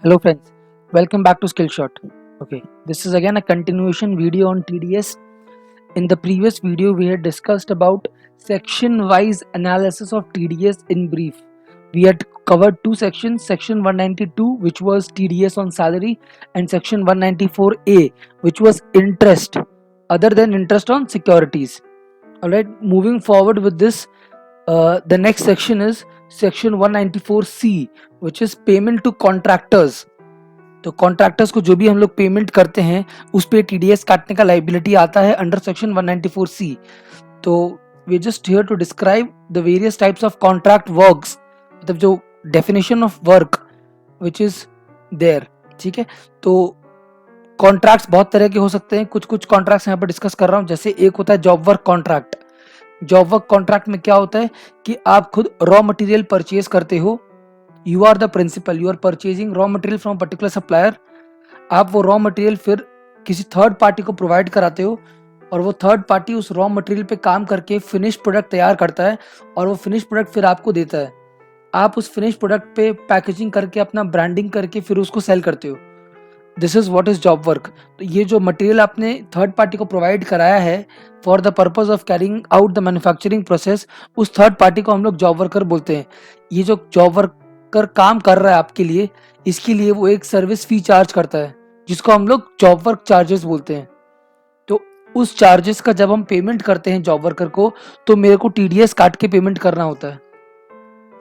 Hello friends, welcome back to Skillshot. Okay, this is again a continuation video on TDS. In the previous video, we had discussed about section-wise analysis of TDS in brief. We had covered two sections, section 192 which was TDS on salary and section 194A which was interest other than interest on securities. Alright, moving forward with this, the next section is section 194C which is payment to contractors. तो contractors को जो भी हम लोग payment करते हैं उस पे टीडीएस काटने का लाइबिलिटी आता है अंडर सेक्शन 194C. तो we just here to describe the various types of contract works, मतलब जो definition of work which is there. ठीक है, तो कॉन्ट्रैक्ट्स बहुत तरह के हो सकते हैं. कुछ कॉन्ट्रैक्ट्स यहाँ पर डिस्कस कर रहा हूँ. जैसे एक होता है job work contract. Job work contract में क्या होता है कि आप खुद रॉ मटेरियल परचेज करते हो. You are the principal, you are purchasing raw material from particular supplier. आप वो रॉ मटेरियल फिर किसी थर्ड पार्टी को प्रोवाइड कराते हो और वो थर्ड पार्टी उस रॉ मटेरियल पे काम करके फिनिश प्रोडक्ट तैयार करता है और वो फिनिश प्रोडक्ट फिर आपको देता है. आप उस फिनिश प्रोडक्ट पे पैकेजिंग करके अपना ब्रांडिंग करके फिर उसको सेल करते हो. This is what is job work. तो ये जो मटेरियल आपने थर्ड पार्टी को प्रोवाइड कराया है for the purpose of carrying out the manufacturing process, उस थर्ड पार्टी को हम लोग जॉब वर्कर बोलते हैं. ये जो जॉब वर्कर काम कर रहा है आपके लिए, इसके लिए वो एक सर्विस फी चार्ज करता है जिसको हम लोग जॉब वर्क चार्जेस बोलते हैं. तो उस चार्जेस का जब हम पेमेंट करते हैं जॉब वर्कर को, तो मेरे को टीडीएस काट के पेमेंट करना होता है.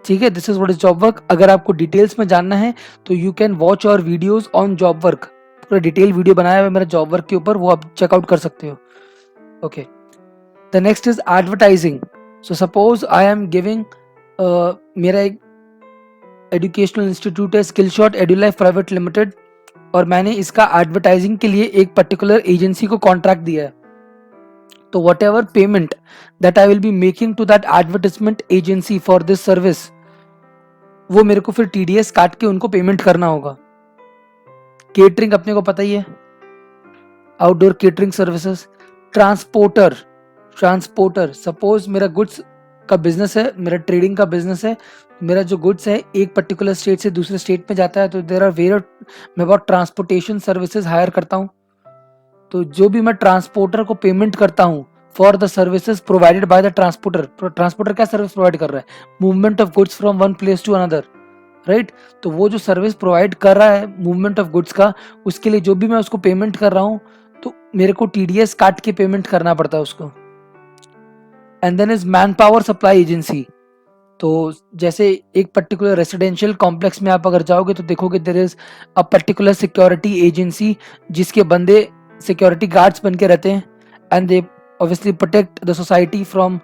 ठीक है, this is what is job work. अगर आपको डिटेल्स में जानना है तो you can watch our videos on job work. पूरा डिटेल वीडियो बनाया हुआ है मेरा जॉब वर्क के ऊपर, वो आप चेकआउट कर सकते हो. Okay, the next is advertising. So suppose I am giving, मेरा एक एजुकेशनल इंस्टीट्यूट है स्किलशॉट एडुलाइफ प्राइवेट लिमिटेड, और मैंने इसका एडवर्टाइजिंग के लिए एक पर्टिकुलर एजेंसी को कॉन्ट्रैक्ट दिया है. तो whatever payment that I will be making to that advertisement agency for this service, वो मेरे को फिर टीडीएस काट के उनको पेमेंट करना होगा. केटरिंग अपने को पता ही है, outdoor catering services. Transporter suppose मेरा गुड्स का बिजनेस है, मेरा ट्रेडिंग का बिजनेस है. मेरा जो गुड्स है एक पर्टिकुलर स्टेट से दूसरे स्टेट में जाता है, तो देयर आर मैं बहुत ट्रांसपोर्टेशन सर्विसेज हायर करता हूँ. तो जो भी मैं ट्रांसपोर्टर को पेमेंट करता हूँ for the services provided by the transporter. Transporter क्या सर्विस प्रोवाइड कर रहा है? Movement of goods from one place to another, right. तो वो जो सर्विस प्रोवाइड कर रहा है मूवमेंट ऑफ गुड्स का, उसके लिए जो भी मैं उसको पेमेंट कर रहा हूँ, तो मेरे को टीडीएस काट के पेमेंट करना पड़ता है उसको. And then is man power supply agency. तो जैसे एक पर्टिकुलर रेसिडेंशियल कॉम्प्लेक्स में आप अगर जाओगे तो देखोगे there is a particular security agency जिसके बंदे सिक्योरिटी गार्ड्स बन के रहते हैं, and they obviously protect the society from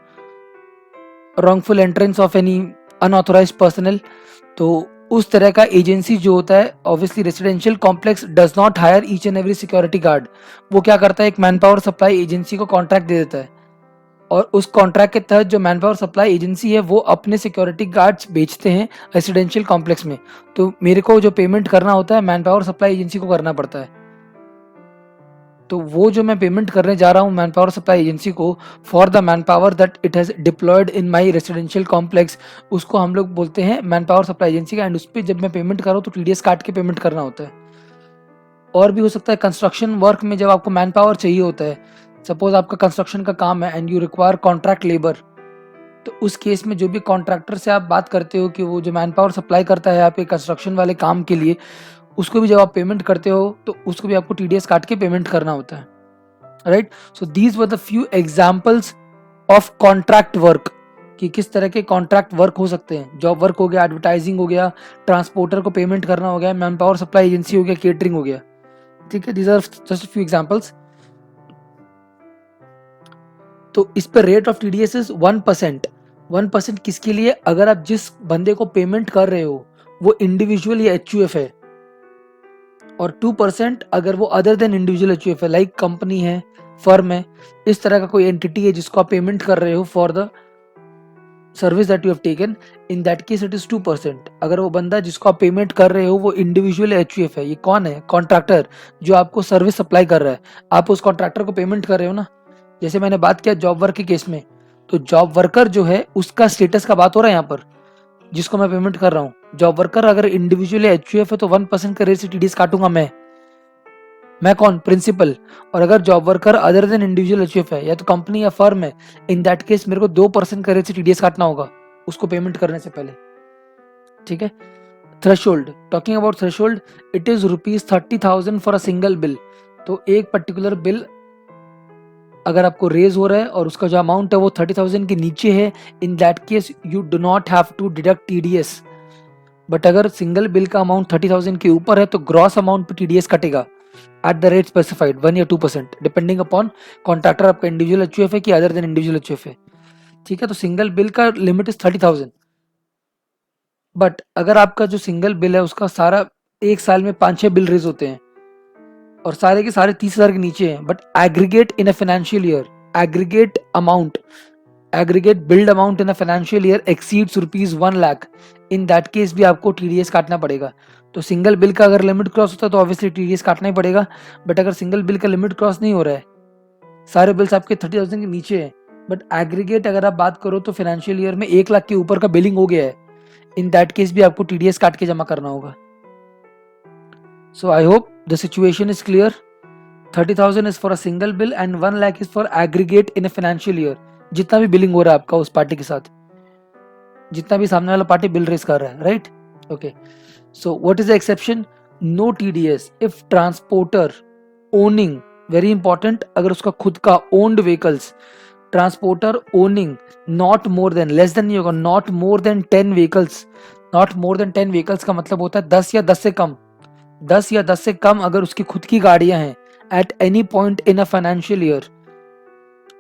wrongful entrance of any unauthorised personal. तो उस तरह का एजेंसी जो होता है, obviously residential complex does not hire each and every security guard. वो क्या करता है, एक मैन पावर सप्लाई एजेंसी को कॉन्ट्रैक्ट दे देता है, और उस कॉन्ट्रैक्ट के तहत जो मैन पावर सप्लाई एजेंसी है वो अपने सिक्योरिटी गार्ड्स बेचते हैं रेसिडेंशियल कॉम्प्लेक्स में. तो मेरे को जो पेमेंट करना होता है मैन पावर सप्लाई एजेंसी को करना पड़ता है. तो वो जो मैं पेमेंट करने जा रहा हूँ मैन पावर सप्लाई एजेंसी को for the man power that it has deployed in my residential complex, उसको हम लोग बोलते हैं मैन पावर सप्लाई एजेंसी का. एंड उस पर जब मैं पेमेंट कर रहा हूँ तो टीडीएस काट के पेमेंट करना होता है. और भी हो सकता है कंस्ट्रक्शन वर्क में, जब आपको मैन पावर चाहिए होता है, सपोज आपका कंस्ट्रक्शन का काम है and you require contract labour, तो उस केस में जो भी कॉन्ट्रैक्टर से आप बात करते हो कि वो जो मैन पावर सप्लाई करता है आपके कंस्ट्रक्शन वाले काम के लिए, उसको भी जब आप पेमेंट करते हो तो उसको भी आपको टीडीएस काट के पेमेंट करना होता है, right. So these were the few examples of contract work, कि किस तरह के कॉन्ट्रैक्ट वर्क हो सकते हैं. जॉब वर्क हो गया, एडवर्टाइजिंग हो गया, ट्रांसपोर्टर को पेमेंट करना हो गया, मैन पावर सप्लाई एजेंसी हो गया, केटरिंग हो गया. ठीक है, these are just few examples. तो इस पर रेट ऑफ टीडीएस इज 1%. 1% किसके लिए? अगर आप जिस बंदे को पेमेंट कर रहे हो वो इंडिविजुअल या एचयूएफ है, और 2% अगर वो अदर देन इंडिविजुअल एचयूएफ है, लाइक कंपनी है, फर्म है, इस तरह का कोई एंटिटी है जिसको आप पेमेंट कर रहे हो for the service that you have taken, in that case it is 2%. अगर वो बंदा जिसको आप पेमेंट कर रहे हो वो इंडिविजुअल एचयूएफ है, ये कौन है? कॉन्ट्रैक्टर जो आपको सर्विस सप्लाई कर रहा है. आप उस कॉन्ट्रैक्टर को पेमेंट कर रहे हो ना. जैसे मैंने बात किया जॉब वर्क के केस में, तो जॉब वर्कर जो है उसका स्टेटस का बात हो रहा है यहाँ पर. जिसको मैं पेमेंट कर रहा हूँ। जॉब वर्कर अगर इंडिविजुअली एचयूएफ है तो 1% का रेट से टीडीएस काटूंगा मैं कौन? प्रिंसिपल। और अगर job worker other than individual HUF है या तो कंपनी या फर्म है, इन दैट केस मेरे को 2% का रेट से टीडीएस काटना होगा उसको पेमेंट करने से पहले। ठीक है। Threshold, talking about threshold, it is ₹30,000 for a single bill. तो एक पर्टिकुलर बिल अगर आपको रेज हो रहा है और उसका जो अमाउंट है वो 30,000 के नीचे है, in that case you do not have to deduct TDS. But अगर सिंगल बिल का अमाउंट 30,000 के ऊपर है तो ग्रॉस अमाउंट पे टीडीएस कटेगा एट द रेट स्पेसिफाइड 1 या 2%, डिपेंडिंग अपॉन कॉन्ट्रैक्टर आपका इंडिविजुअल एचयूएफ है कि अदर देन इंडिविजुअल एचयूएफ है। ठीक है। तो सिंगल बिल का लिमिट इज 30,000। बट अगर आपका जो सिंगल बिल है उसका सारा एक साल में 5-6 बिल रेज होते हैं और सारे के सारे 30,000 के नीचे हैं, but aggregate in a financial year, aggregate build amount in a financial year exceeds ₹1 lakh, in that case भी आपको टीडीएस काटना पड़ेगा। तो सिंगल बिल का अगर लिमिट क्रॉस होता है तो ऑब्वियसली टीडीएस काटना ही पड़ेगा। बट अगर सिंगल बिल का लिमिट क्रॉस नहीं हो रहा है, सारे बिल्स आपके 30,000 के नीचे हैं, बट एग्रीगेट अगर आप बात करो तो फाइनेंशियल ईयर में 1 लाख के ऊपर का बिलिंग हो गया है, इन दैट केस भी आपको टीडीएस काट के जमा करना होगा। So I hope the situation is clear. 30,000 is for a single bill and 1 lakh is for aggregate in a financial year. जितना भी बिलिंग हो रहा है आपका उस पार्टी के साथ, जितना भी सामने वाला पार्टी बिल रेज कर रहा है, right? Okay. So what is the exception? No TDS if transporter owning, very important, अगर उसका खुद का owned vehicles, transporter owning not more than, less than नहीं होगा, not more than 10 vehicles. Not more than 10 vehicles का मतलब होता है 10 या 10 से कम, 10 या 10 से कम अगर उसकी खुद की गाड़ियां हैं at any point in a financial year,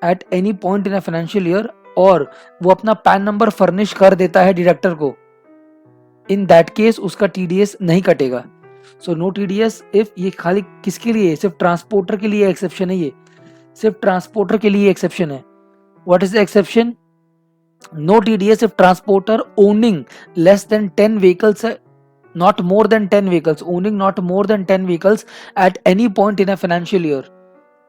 at any point in a financial year, और वो अपना पैन नंबर फर्निश कर देता है डायरेक्टर को, इन दैट केस उसका टीडीएस नहीं कटेगा। सो नो टीडीएस इफ, ये खाली किसके लिए? सिर्फ ट्रांसपोर्टर के लिए एक्सेप्शन है, ये सिर्फ ट्रांसपोर्टर के लिए एक्सेप्शन है। What is the exception? No TDS if transporter owning less than 10 vehicles, not more than 10 vehicles, owning not more than 10 vehicles at any point in a financial year,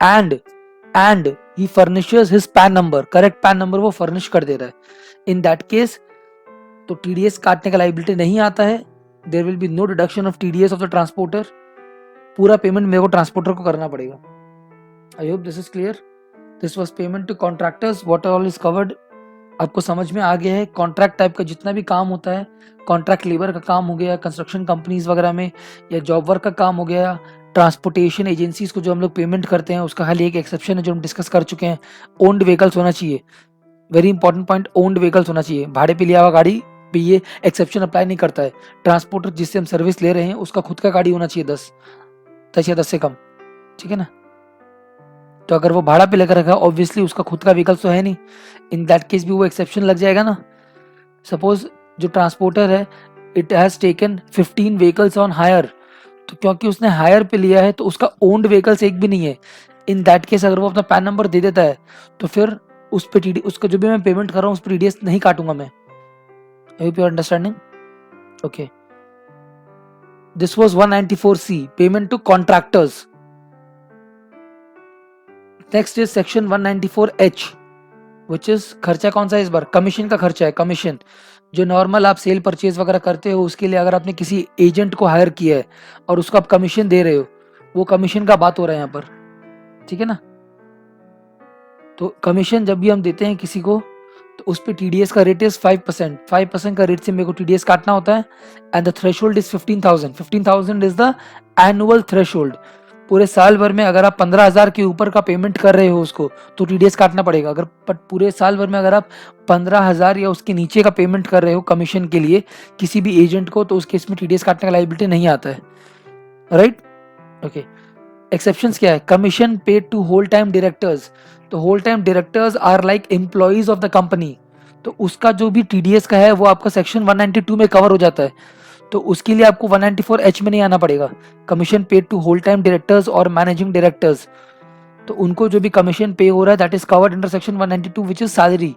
and he furnishes his PAN number, correct PAN number वो furnish कर दे रहा है, in that case तो TDS काटने का liability नहीं आता है। there will be no deduction of TDS of the transporter, पूरा पेमेंट मेरे को ट्रांसपोर्टर को करना पड़ेगा। I hope this is clear. This was payment to contractors, what all is covered, आपको समझ में आ गया है। कॉन्ट्रैक्ट टाइप का जितना भी काम होता है, कॉन्ट्रैक्ट लेबर का काम हो गया कंस्ट्रक्शन कंपनीज वगैरह में, या जॉब वर्क का काम हो गया, ट्रांसपोर्टेशन एजेंसीज को जो हम लोग पेमेंट करते हैं उसका खाली एक एक्सेप्शन है जो हम डिस्कस कर चुके हैं, ओन्ड व्हीकल्स होना चाहिए। Very important point, owned vehicles होना चाहिए। भाड़े पे लिया हुआ गाड़ी पे ये एक्सेप्शन अप्लाई नहीं करता है। ट्रांसपोर्टर जिससे हम सर्विस ले रहे हैं उसका खुद का गाड़ी होना चाहिए 10 या 10 से कम, ठीक है ना? तो अगर वो भाड़ा पे लेकर रखा, ऑब्वियसली उसका खुद का व्हीकल तो है नहीं, इन दैट केस भी वो एक्सेप्शन लग जाएगा ना। सपोज जो ट्रांसपोर्टर है, it has taken 15 vehicles on hire, तो क्योंकि उसने हायर पे लिया है तो उसका ओन्ड व्हीकल्स एक भी नहीं है, इन दैट केस अगर वो अपना पैन नंबर दे देता है तो फिर उस पे टीडी, उसका जो भी मैं पेमेंट कर रहा हूँ उस पर टीडीएस नहीं काटूंगा मैं। I hope you are understanding. Okay, this was 194C, payment to contractors. Next is section 194H, which is खर्चा कौन सा है इस बार? कमीशन का खर्चा है। कमीशन जो नॉर्मल आप सेल परचेज वगैरह करते हो उसके लिए अगर आपने किसी एजेंट को हायर किया है और उसको आप कमीशन दे रहे हो, वो कमीशन का बात हो रहा है यहाँ पर, ठीक है ना? तो कमीशन जब भी हम देते हैं किसी को तो उस पर टीडीएस का रेट इज 5%। 5% का रेट से मेरे को टीडीएस काटना होता है, and the threshold is 15,000। 15,000 is the annual threshold. पूरे साल भर में अगर आप 15,000 के ऊपर का पेमेंट कर रहे हो उसको तो टीडीएस काटना पड़ेगा। अगर पूरे साल भर में अगर आप 15,000 या उसके नीचे का पेमेंट कर रहे हो कमीशन के लिए किसी भी एजेंट को, तो उस केस में टीडीएस काटने का लायबिलिटी नहीं आता है, राइट? ओके, एक्सेप्शंस क्या है? Commission paid to whole time directors. तो whole time directors are like employees of the company, तो उसका जो भी टीडीएस का है वो आपका सेक्शन 192 में कवर हो जाता है, तो उसके लिए आपको 194H में नहीं आना पड़ेगा। Commission paid to whole time directors और मैनेजिंग डायरेक्टर्स, तो उनको जो भी कमीशन पे हो रहा है that is covered under section 192 which is salary,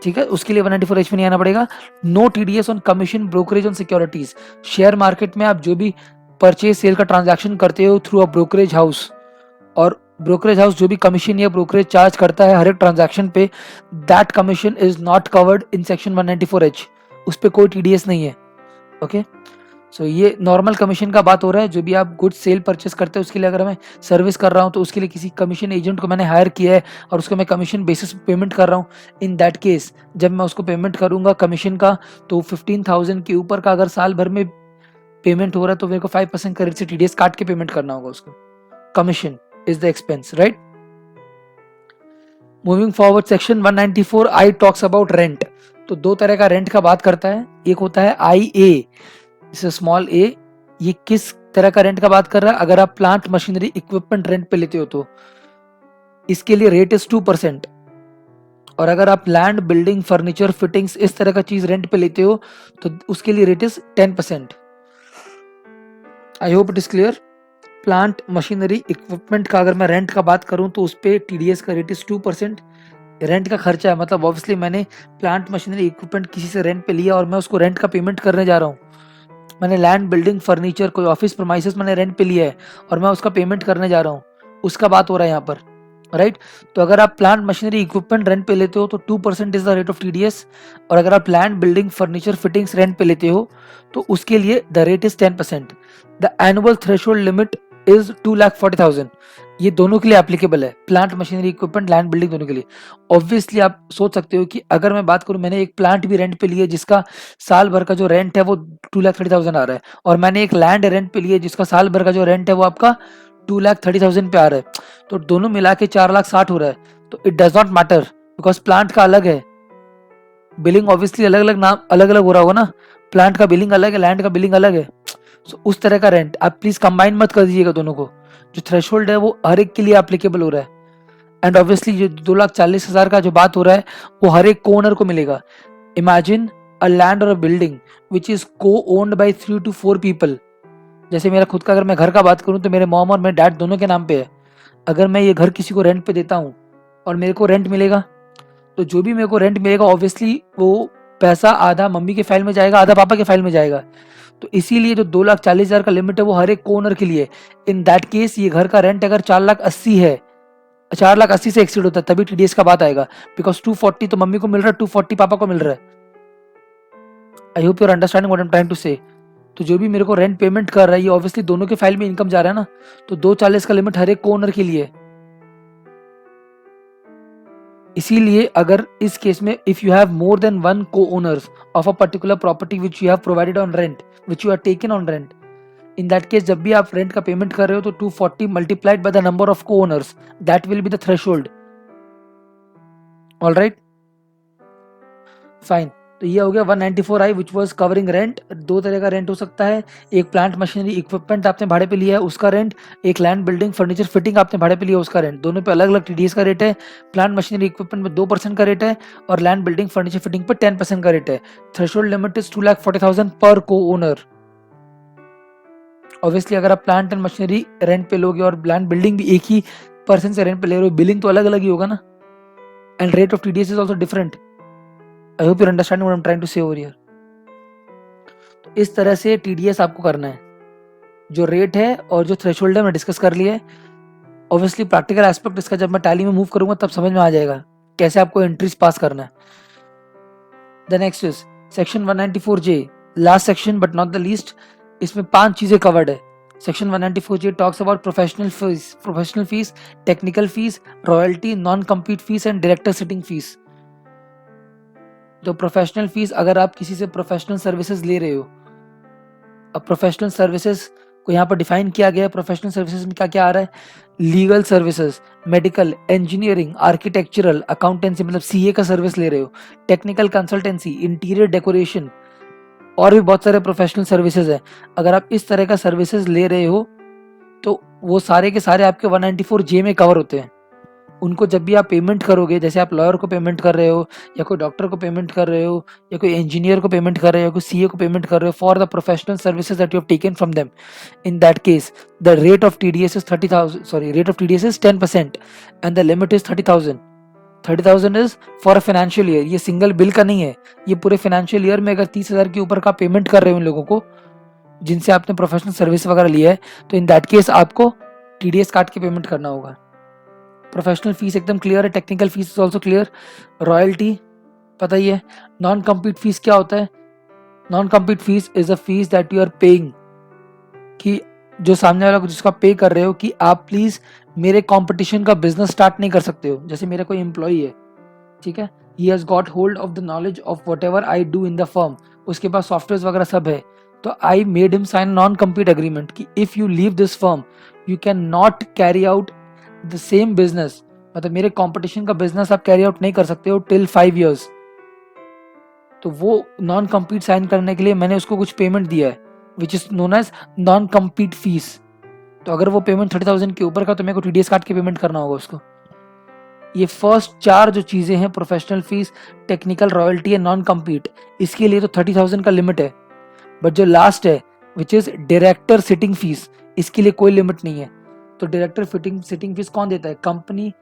ठीक है? उसके लिए 194H में नहीं आना पड़ेगा। No TDS on commission brokerage on securities. Share market में आप जो भी परचेज सेल का ट्रांजैक्शन करते हो थ्रू अ ब्रोकरेज हाउस, और ब्रोकरेज हाउस जो भी कमीशन या ब्रोकरेज चार्ज करता है हर एक ट्रांजैक्शन पे, that commission is not covered in section 194H। उस पर कोई TDS नहीं है। ओके, सो ये नॉर्मल कमीशन का बात हो रहा है। जो भी आप गुड्स सेल परचेस करते हैं उसके लिए अगर मैं सर्विस कर रहा हूँ तो उसके लिए किसी कमीशन एजेंट को मैंने हायर किया है और उसको मैं कमीशन बेसिस पे पेमेंट कर रहा हूँ। इन दैट केस जब मैं उसको पेमेंट करूंगा कमीशन का, तो 15,000 के ऊपर का अगर साल भर में पेमेंट हो रहा है तो मेरे को 5% का रेट से TDS काट के पेमेंट करना होगा उसको। Commission is the expense, right. Moving forward, section 194 I talks about rent. तो दो तरह का रेंट का बात करता है। एक होता है IA, इसे स्मॉल a। ये किस तरह का रेंट का बात कर रहा है? अगर आप प्लांट मशीनरी इक्विपमेंट रेंट पे लेते हो तो इसके लिए रेट इज 2%। और अगर आप लैंड, बिल्डिंग, फर्नीचर, फिटिंग्स इस तरह का चीज रेंट पे लेते हो तो उसके लिए rate is 10%। I hope it is clear. Plant machinery equipment का अगर मैं रेंट का बात करूं तो उस पे TDS का रेट इज 2%। रेंट का खर्चा है, मतलब ऑब्वियसली मैंने प्लांट मशीनरी इक्विपमेंट किसी से रेंट पे लिया और मैं उसको रेंट का पेमेंट करने जा रहा हूँ। मैंने लैंड, बिल्डिंग, फर्नीचर, कोई ऑफिस प्रीमाइसेस मैंने रेंट पे लिया है और मैं उसका पेमेंट करने जा रहा हूँ, उसका बात हो रहा है यहाँ पर, राइट। तो अगर आप प्लांट मशीनरी इक्विपमेंट रेंट पे लेते हो तो 2% is the rate of TDS। और अगर आप land, building, furniture, fittings rent पे लेते हो तो उसके लिए the rate is 10%। The annual threshold limit is 2,40,000। ये दोनों के लिए एप्लीकेबल है, plant machinery equipment, land, building, दोनों के लिए। ऑब्वियसली आप सोच सकते हो कि अगर मैं बात करूं, मैंने एक प्लांट भी रेंट पे लिया जिसका साल भर का जो रेंट है वो 2,30,000 आ रहा है, और मैंने एक लैंड रेंट पे लिया जिसका साल भर का जो रेंट है वो आपका 2,30,000 पे आ रहा है, तो दोनों मिला के 4,60,000 हो रहा है। तो it does not matter because plant का अलग है, बिलिंग ऑब्वियसली अलग अलग नाम अलग अलग हो रहा होगा ना। प्लांट का बिलिंग अलग है, लैंड का बिलिंग अलग है। So, उस तरह का रेंट आप प्लीज कंबाइन मत कर दीजिएगा दोनों को। जो थ्रेशोल्ड है वो हर एक के लिए एप्लीकेबल हो रहा है। एंड ऑब्वियसली जो 2,40,000 का जो बात हो रहा है वो हर एक को ओनर को मिलेगा। इमेजिन अ लैंड और अ बिल्डिंग विच इज को ओन्ड बाई 3 to 4 पीपल। जैसे मेरा खुद का अगर मैं घर का बात करूं तो मेरे मॉम और मेरे डैड दोनों के नाम पे है। अगर मैं ये घर किसी को रेंट पे देता हूँ और मेरे को रेंट मिलेगा, तो जो भी मेरे को रेंट मिलेगा ऑब्वियसली वो पैसा आधा मम्मी के फाइल में जाएगा, आधा पापा के फाइल में जाएगा। तो इसीलिए जो 2,40,000 का लिमिट है वो हर एक कोनर के लिए। इन दैट केस ये घर का रेंट अगर 4,80,000 है, 4,80,000 से एक्सीड होता है तभी TDS का बात आएगा। बिकॉज 240 तो मम्मी को मिल रहा है, 240 पापा को मिल रहा है। I hope your understanding what I am trying to say. तो जो भी मेरे को रेंट पेमेंट कर रहा है ये ऑब्वियसली दोनों के फाइल में इनकम जा रहा है ना, तो 2,40,000 का लिमिट हर एक कोनर के लिए। इसीलिए अगर इस केस में if you have more than one co owners of a particular property which you have provided on rent, which you are taken on rent, in that case जब भी आप रेंट का पेमेंट कर रहे हो तो 240 multiplied by the number of co owners, that will be the threshold. Alright, fine. तो ये हो गया 194I which was covering rent. दो तरह का रेंट हो सकता है, एक प्लांट मशीनरी इक्विपमेंट आपने भाड़े पे लिया है उसका रेंट, एक लैंड, बिल्डिंग, फर्नीचर, फिटिंग आपने भाड़े पे लिया उसका रेंट। दोनों पे अलग अलग TDS का रेट है। प्लांट मशीनरी इक्विपमेंट में 2% का रेट है और लैंड, बिल्डिंग, फर्नीचर, फिटिंग पे 10% का रेट है। थ्रेशोल्ड लिमिट इज 2,40,000 पर को ओनर। ऑब्वियसली अगर आप प्लांट एंड मशीनरी रेंट पे लोगे और लैंड, बिल्डिंग भी एक ही पर्सन से रेंट पे ले रहे हो, बिलिंग तो अलग अलग ही होगा ना, and rate of TDS is also different. I hope your understanding what I am trying to say over here. तो इस तरह से TDS आपको करना है। जो रेट है और जो थ्रेशोल्ड है मैं डिस्कस कर लिया है। ऑब्वियसली प्रैक्टिकल एस्पेक्ट इसका जब मैं टैली में मूव करूंगा तब समझ में आ जाएगा कैसे आपको एंट्रीज पास करना है। The next is section 194J, last section but not the least. इसमें 5 चीजें कवर्ड है। Section 194J talks about professional fees, technical fees, royalty, non compete fees and director sitting fees. तो प्रोफेशनल फीस, अगर आप किसी से प्रोफेशनल सर्विसेज ले रहे हो, अब प्रोफेशनल सर्विसेज को यहाँ पर डिफाइन किया गया है। प्रोफेशनल सर्विसेज में क्या क्या आ रहा है? Legal services, medical, engineering, architectural, accountancy, मतलब CA का सर्विस ले रहे हो, टेक्निकल कंसल्टेंसी, इंटीरियर डेकोरेशन, और भी बहुत सारे प्रोफेशनल सर्विसेज है। अगर आप इस तरह का सर्विसेज ले रहे हो तो वो सारे के सारे आपके 194J में कवर होते हैं। उनको जब भी आप पेमेंट करोगे, जैसे आप लॉयर को पेमेंट कर रहे हो या कोई डॉक्टर को पेमेंट कर रहे हो या कोई इंजीनियर को पेमेंट कर रहे हो, कोई CA को पेमेंट कर रहे हो for the professional services that you have taken from them, in that case the rate of TDS is 10% and the limit is 30,000। 30,000 is for a financial year. ये सिंगल बिल का नहीं है, ये पूरे फाइनेंशियल ईयर में अगर 30,000 के ऊपर का पेमेंट कर रहे हो उन लोगों को जिनसे आपने प्रोफेशनल सर्विस वगैरह लिया है, तो इन दैट केस आपको TDS काट के पेमेंट करना होगा। प्रोफेशनल फीस एकदम क्लियर है, technical fees is also clear, royalty पता ही है। नॉन कम्पीट फीस क्या होता है? Non compete fees is a fees that you are paying, कि जो सामने वाला को जिसका पे कर रहे हो कि आप प्लीज मेरे कंपटीशन का बिजनेस स्टार्ट नहीं कर सकते हो। जैसे मेरा कोई एम्प्लॉई है, ठीक है, he has got hold of the knowledge of whatever I do in the firm, उसके पास सॉफ्टवेयर वगैरह सब है, तो I made him sign non compete agreement कि if you leave this firm you can not carry out the same business, मतलब मेरे competition का बिजनेस आप कैरी आउट नहीं कर सकते हो टिल 5 years। तो वो नॉन कम्पीट साइन करने के लिए मैंने उसको कुछ पेमेंट दिया है which is known as non compete fees. तो अगर वो पेमेंट 30,000 के ऊपर का तो मेरे को टीडीएस काट के पेमेंट करना होगा उसको। ये फर्स्ट 4 जो चीजें हैं, professional fees, technical royalty and non compete, इसके लिए तो 30,000 का लिमिट है। बट जो लास्ट है which is director sitting fees, इसके लिए कोई लिमिट नहीं है। तो डायरेक्टर सिटिंग फीस कौन देता है? कंपनी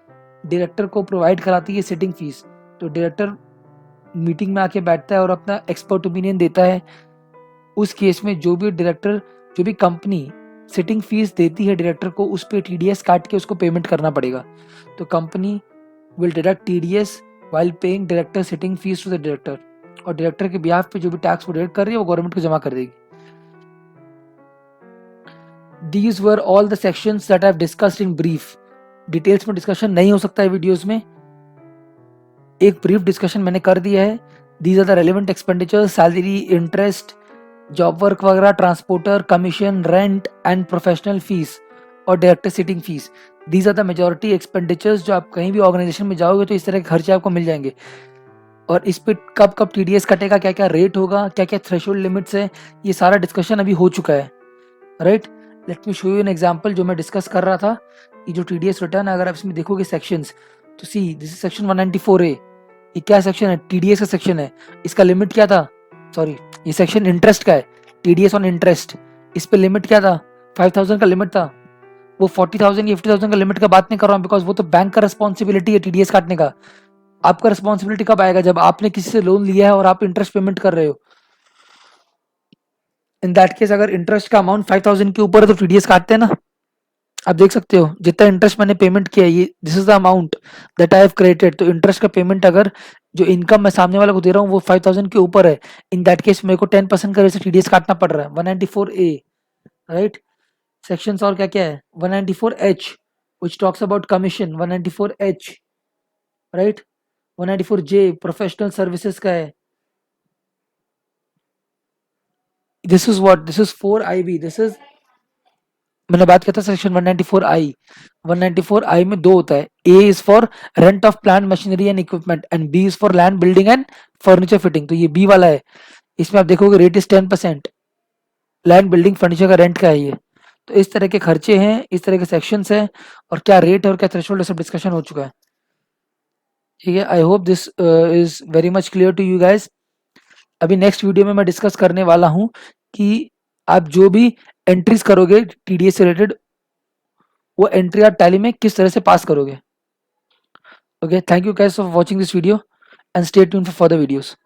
डायरेक्टर को प्रोवाइड कराती है सिटिंग फीस। तो डायरेक्टर मीटिंग में आके बैठता है और अपना एक्सपर्ट ओपिनियन देता है। उस केस में जो भी कंपनी सिटिंग फीस देती है डायरेक्टर को, उस पे टीडीएस काट के उसको पेमेंट करना पड़ेगा। तो company will deduct TDS while paying director sitting fees to the director, और डायरेक्टर के बिहाफ पे जो भी टैक्स वो डिडक्ट कर रही है वो गवर्नमेंट को जमा कर देगी। These were all the sections that I have discussed in brief. Details में डिस्कशन नहीं हो सकता है वीडियोस में, एक ब्रीफ डिस्कशन मैंने कर दिया है। These are the relevant expenditures: salary, interest, job work वगैरह, transporter, commission, rent and professional fees और director sitting fees. These are the majority expenditures जो आप कहीं भी ऑर्गेनाइजेशन में जाओगे तो इस तरह के खर्चे आपको मिल जाएंगे। और इस पे कब कब टीडीएस कटेगा, क्या क्या रेट होगा, क्या क्या थ्रेशोल्ड लिमिट्स है, ये सारा डिस्कशन अभी हो चुका है। Right, let me show you an example जो मैं डिस्कस कर रहा था। ये जो टीडीएस रिटर्न है, अगर आप इसमें देखोगे सेक्शंस, तो see this is section 194A। ये क्या सेक्शन है? टीडीएस का सेक्शन है। इसका लिमिट क्या था? सॉरी, ये सेक्शन इंटरेस्ट का है, टीडीएस ऑन इंटरेस्ट। इस पे लिमिट क्या था? 5,000 का लिमिट था। वो 40,000 या 50,000 का लिमिट का बात नहीं कर रहा हूँ, बिकॉज वो तो बैंक का रिस्पॉन्सिबिलिटी है टीडीएस काटने का। आपका रिस्पॉन्सिबिलिटी कब आएगा? जब आपने किसी से लोन लिया है और आप इंटरेस्ट पेमेंट कर रहे हो। इन दैट केस अगर इंटरेस्ट का अमाउंट 5,000 के ऊपर है तो टीडीएस काटते हैं ना। आप देख सकते हो जितना इंटरेस्ट मैंने पेमेंट किया है, ये this is the amount that I have created. तो इंटरेस्ट का पेमेंट अगर जो इनकम मैं सामने वाले को दे रहा हूँ वो 5,000 के ऊपर है, इन दैट केस मेरे को 10% का वैसे टीडीएस काटना पड़ रहा है। 194A, right. सेक्शंस और क्या क्या है? 194H which talks about commission, 194H, right. 194J professional services का है। This is what, this is 4IB, this is, मैंने बात किया था सेक्शन 194I। 194I में दो होता है, A is for rent of plant machinery and equipment and B is for land building and furniture fitting. तो ये बी वाला है, इसमें आप देखोगे rate is 10%, land building furniture का रेंट का है ये। तो इस तरह के खर्चे हैं, इस तरह के सेक्शंस हैं, और क्या रेट है और क्या थ्रेशोल्ड है सब डिस्कशन हो चुका है। ठीक है, I hope this is very much clear to you guys. अभी नेक्स्ट वीडियो में मैं डिस्कस करने वाला हूँ कि आप जो भी एंट्रीज करोगे टीडीएस से रिलेटेड, वो एंट्री आप टैली में किस तरह से पास करोगे। Okay, thank you guys for watching this video and stay tuned for further videos.